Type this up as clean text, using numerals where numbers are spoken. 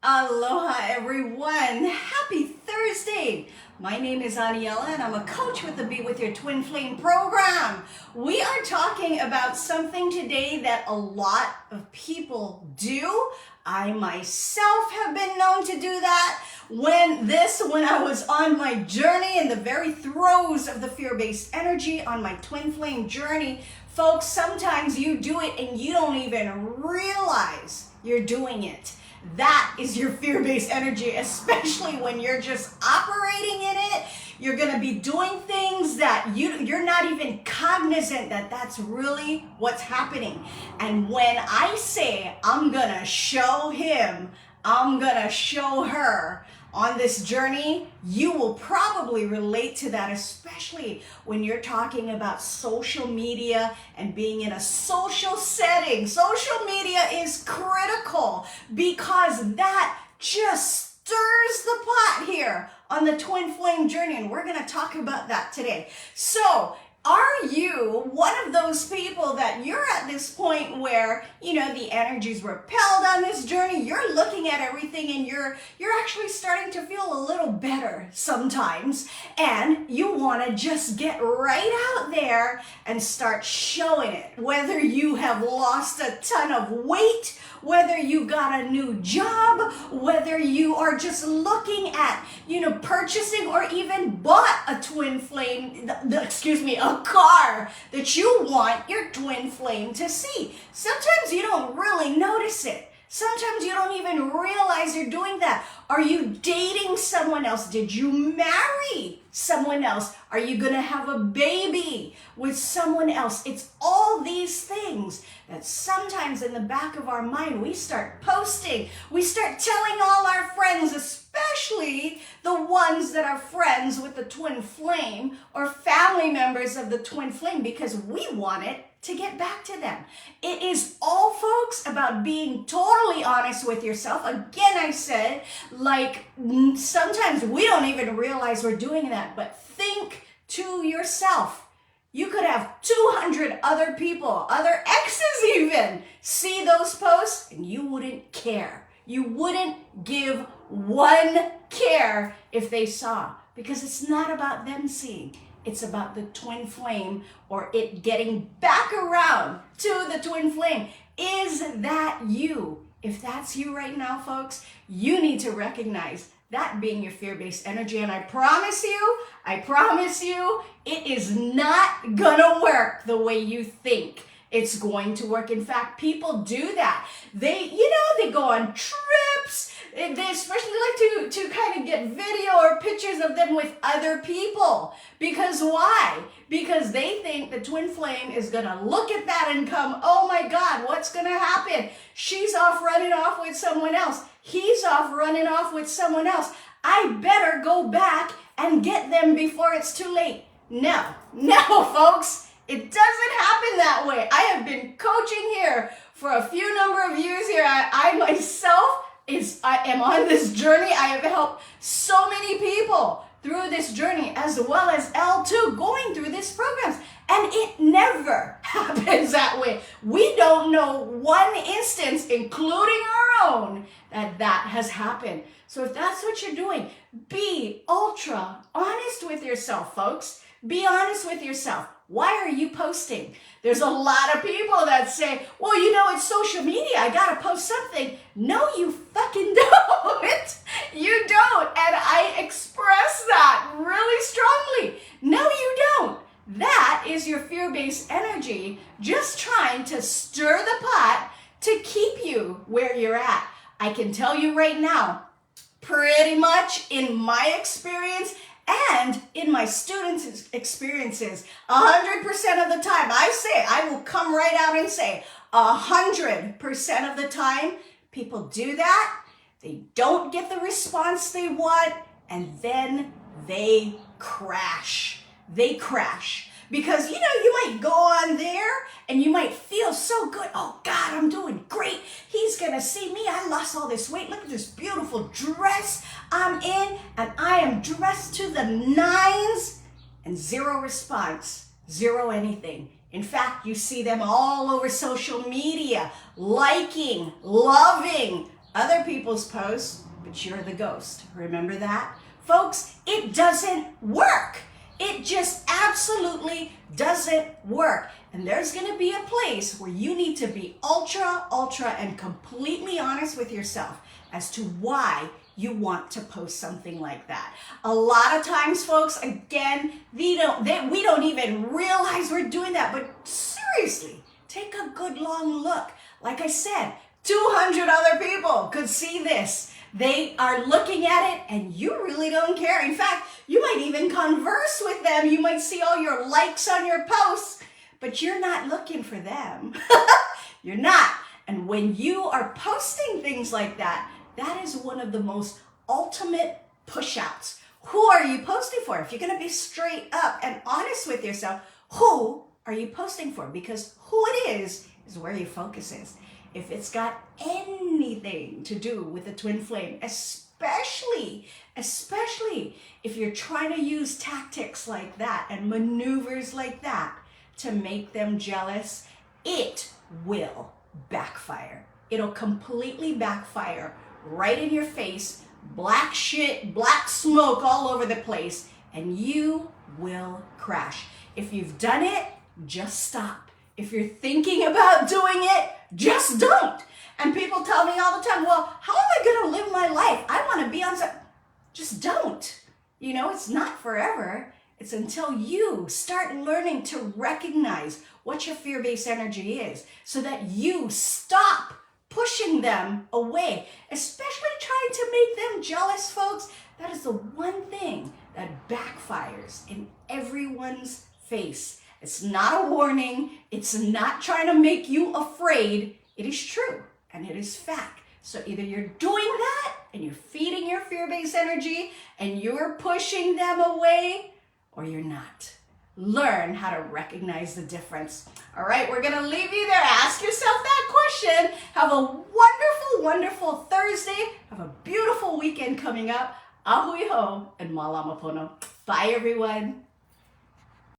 Aloha everyone! Happy Thursday! My name is Aniela and I'm a coach with the Be With Your Twin Flame program. We are talking about something today that a lot of people do. I myself have been known to do that. When I was on my journey in the very throes of the fear-based energy on my twin flame journey, folks, sometimes you do it and you don't even realize you're doing it. That is your fear-based energy, especially when you're just operating in it. You're going to be doing things that you're not even cognizant that that's really what's happening. And when I say I'm going to show him, I'm going to show her on this journey, you will probably relate to that, especially when you're talking about social media and being in a social setting. Social media is critical because that just stirs the pot here on the twin flame journey, and we're going to talk about that today. So, are you one of those people that you're at this point where, the energy's repelled on this journey, you're looking at everything and you're actually starting to feel a little better sometimes, and you want to just get right out there and start showing it. Whether you have lost a ton of weight, whether you got a new job, whether you are just looking at, purchasing or even bought a twin flame, a car that you want your twin flame to see. Sometimes you don't really notice it. Sometimes you don't even realize you're doing that. Are you dating someone else? Did you marry someone else? Are you going to have a baby with someone else? It's all these things that sometimes in the back of our mind, we start posting. We start telling all our friends, especially the ones that are friends with the twin flame or family members of the twin flame, because we want it to get back to them. It is all, folks, about being totally honest with yourself. Again, I said, sometimes we don't even realize we're doing that, but think to yourself. You could have 200 other people, other exes even, see those posts and you wouldn't care. You wouldn't give one care if they saw, because it's not about them seeing. It's about the twin flame or it getting back around to the twin flame. Is that you? If that's you right now, folks, you need to recognize that being your fear-based energy. And I promise you, it is not gonna work the way you think it's going to work. In fact, people do that. They go on trips. They especially like to kind of get video or pictures of them with other people. Because why? Because they think the twin flame is going to look at that and come, oh my God, what's going to happen? She's off running off with someone else. He's off running off with someone else. I better go back and get them before it's too late. No, folks. It doesn't happen that way. I have been coaching here for a few number of years here. I myself am on this journey. I have helped so many people through this journey, as well as L2 going through these programs. And it never happens that way. We don't know one instance, including our own, that has happened. So if that's what you're doing, be ultra honest with yourself, folks. Be honest with yourself. Why are you posting? There's a lot of people that say, well, it's social media. I got to post something. No, you fucking don't. You don't. And I express that really strongly. No, you don't. That is your fear-based energy just trying to stir the pot to keep you where you're at. I can tell you right now, pretty much in my experience, and in my students' experiences, 100% of the time, I will come right out and say, 100% of the time, people do that, they don't get the response they want, and then they crash. They crash. Because, you might go on there and you might feel so good. Oh, God, I'm doing great. He's going to see me. I lost all this weight. Look at this beautiful dress I'm in. And I am dressed to the nines. And zero response. Zero anything. In fact, you see them all over social media, liking, loving, other people's posts, but you're the ghost. Remember that? Folks, it doesn't work. It just absolutely doesn't work. And there's going to be a place where you need to be ultra, and completely honest with yourself as to why you want to post something like that. A lot of times, folks, again, we don't even realize we're doing that. But seriously, take a good long look. Like I said, 200 other people could see this. They are looking at it and you really don't care. In fact, you might even converse with them. You might see all your likes on your posts, but you're not looking for them. You're not. And when you are posting things like that, that is one of the most ultimate push-outs. Who are you posting for? If you're going to be straight up and honest with yourself, who are you posting for? Because who it is where your focus is. If it's got anything to do with the twin flame, especially if you're trying to use tactics like that and maneuvers like that to make them jealous, it will backfire. It'll completely backfire right in your face, black shit, black smoke all over the place, and you will crash. If you've done it, just stop. If you're thinking about doing it, just don't. And people tell me all the time, well, how am I going to live my life? I want to be on some. Just don't. You know, it's not forever. It's until you start learning to recognize what your fear-based energy is so that you stop pushing them away, especially trying to make them jealous, folks. That is the one thing that backfires in everyone's face. It's not a warning. It's not trying to make you afraid. It is true and it is fact. So either you're doing that and you're feeding your fear-based energy and you're pushing them away, or you're not. Learn how to recognize the difference. All right, we're going to leave you there. Ask yourself that question. Have a wonderful, wonderful Thursday. Have a beautiful weekend coming up. Ahui ho and malama pono. Bye, everyone.